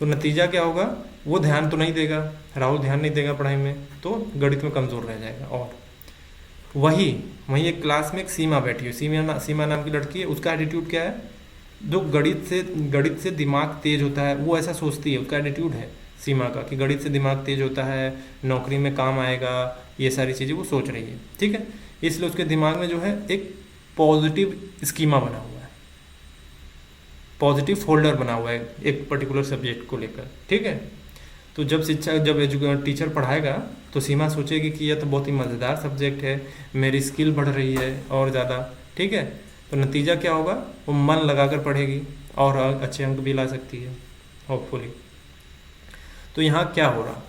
तो नतीजा क्या होगा, वो ध्यान तो नहीं देगा, राहुल ध्यान नहीं देगा पढ़ाई में, तो गणित में कमज़ोर रह जाएगा। और वहीं एक क्लास में एक सीमा बैठी है, सीमा नाम की लड़की है, उसका एटीट्यूड क्या है, जो गणित से दिमाग तेज होता है, वो ऐसा सोचती है, उसका एटीट्यूड है सीमा का कि गणित से दिमाग तेज होता है, नौकरी में काम आएगा, ये सारी चीज़ें वो सोच रही है, ठीक है। इसलिए उसके दिमाग में जो है एक पॉजिटिव स्कीमा बना हुआ है, पॉजिटिव फोल्डर बना हुआ है एक पर्टिकुलर सब्जेक्ट को लेकर, ठीक है। तो जब टीचर पढ़ाएगा तो सीमा सोचेगी कि यह तो बहुत ही मज़ेदार सब्जेक्ट है, मेरी स्किल बढ़ रही है और ज़्यादा, ठीक है। तो नतीजा क्या होगा, वो मन लगाकर पढ़ेगी और अच्छे अंक भी ला सकती है होपफुली। तो यहाँ क्या हो रहा,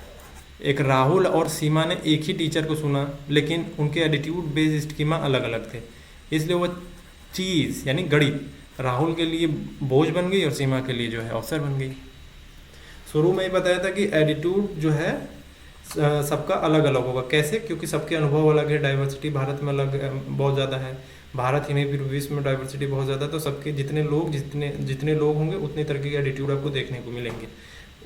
एक राहुल और सीमा ने एक ही टीचर को सुना, लेकिन उनके एटीट्यूड बेस्ड स्कीमा अलग अलग थे, इसलिए वो चीज़ यानी गणित राहुल के लिए बोझ बन गई और सीमा के लिए जो है अवसर बन गई। शुरू में ही बताया था कि एटीट्यूड जो है सबका अलग अलग होगा, कैसे, क्योंकि सबके अनुभव अलग है, डाइवर्सिटी भारत में अलग बहुत ज़्यादा है, भारत ही नहीं फिर विश्व में डाइवर्सिटी बहुत ज़्यादा, तो सबके जितने लोग होंगे उतने तरह के एटीट्यूड आपको देखने को मिलेंगे।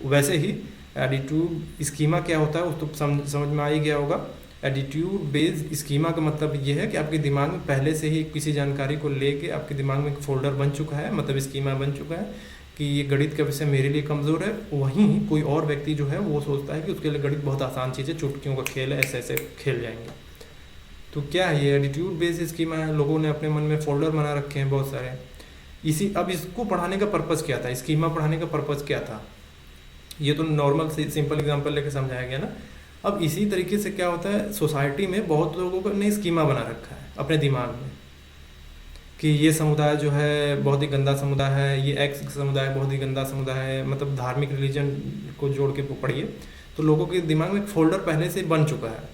वैसे ही एटीट्यूड स्कीमा क्या होता है उसको समझ में आ ही गया होगा। एटीट्यूड बेस्ड स्कीमा का मतलब ये है कि आपके दिमाग में पहले से ही किसी जानकारी को लेके आपके दिमाग में एक फोल्डर बन चुका है, मतलब स्कीमा बन चुका है कि ये गणित का विषय मेरे लिए कमज़ोर है। वहीं कोई और व्यक्ति जो है वो सोचता है कि उसके लिए गणित बहुत आसान चीज़ है, चुटकियों का खेल है, ऐसे ऐसे खेल जाएंगे। तो क्या है ये एटीट्यूड बेस्ड स्कीमा है, लोगों ने अपने मन में फोल्डर बना रखे हैं बहुत सारे। अब इसको पढ़ाने का पर्पज़ क्या था, स्कीमा पढ़ाने का पर्पज़ क्या था, ये तो नॉर्मल सिंपल एग्जांपल लेके समझाया गया ना। अब इसी तरीके से क्या होता है, सोसाइटी में बहुत लोगों ने स्कीमा बना रखा है अपने दिमाग में कि ये समुदाय जो है बहुत ही गंदा समुदाय है, ये एक्स समुदाय बहुत ही गंदा समुदाय है, मतलब धार्मिक रिलीजन को जोड़ के पढ़िए, तो लोगों के दिमाग में एक फोल्डर पहले से बन चुका है।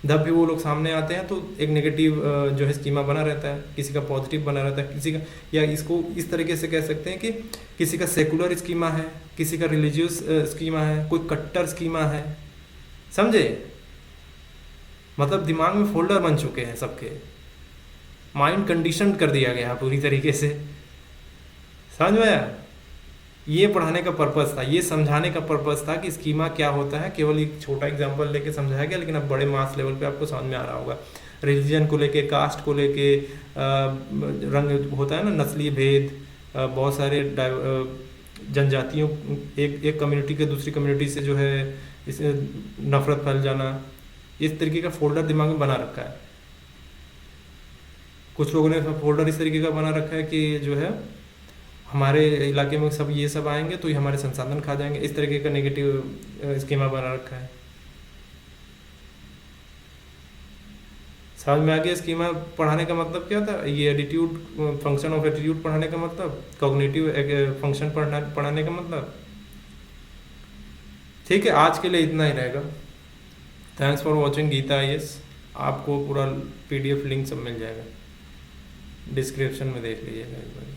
जब भी वो लोग सामने आते हैं तो एक नेगेटिव जो है स्कीमा बना रहता है, किसी का पॉजिटिव बना रहता है, किसी का, या इसको इस तरीके से कह सकते हैं कि किसी का सेकुलर स्कीमा है, किसी का रिलीजियस स्कीमा है, कोई कट्टर स्कीमा है, समझे। मतलब दिमाग में फोल्डर बन चुके हैं सबके, माइंड कंडीशन कर दिया गया पूरी तरीके से, समझ में आया। ये पढ़ाने का पर्पस था, ये समझाने का पर्पस था कि स्कीमा क्या होता है। केवल एक छोटा एग्जांपल लेके समझाया गया, लेकिन अब बड़े मास लेवल पे आपको समझ में आ रहा होगा। रिलीजन को लेके, कास्ट को लेके, रंग होता है ना, नस्लीय भेद, बहुत सारे जनजातियों, एक कम्युनिटी के दूसरी कम्युनिटी से जो है इस नफरत फैल जाना, इस तरीके का फोल्डर दिमाग में बना रखा है। कुछ लोगों ने फोल्डर इस तरीके का बना रखा है कि जो है हमारे इलाके में सब ये सब आएंगे तो ये हमारे संसाधन खा जाएंगे, इस तरीके का नेगेटिव स्कीमा बना रखा है। समझ में आ गया स्कीमा पढ़ाने का मतलब क्या था, ये एटीट्यूड, फंक्शन ऑफ एटीट्यूड पढ़ाने का मतलब, कॉग्निटिव फंक्शन पढ़ाने का मतलब। ठीक है, आज के लिए इतना ही रहेगा। Thanks for watching Geeta IAS। आपको पूरा PDF लिंक सब मिल जाएगा, डिस्क्रिप्शन में देख लीजिएगा एक बार।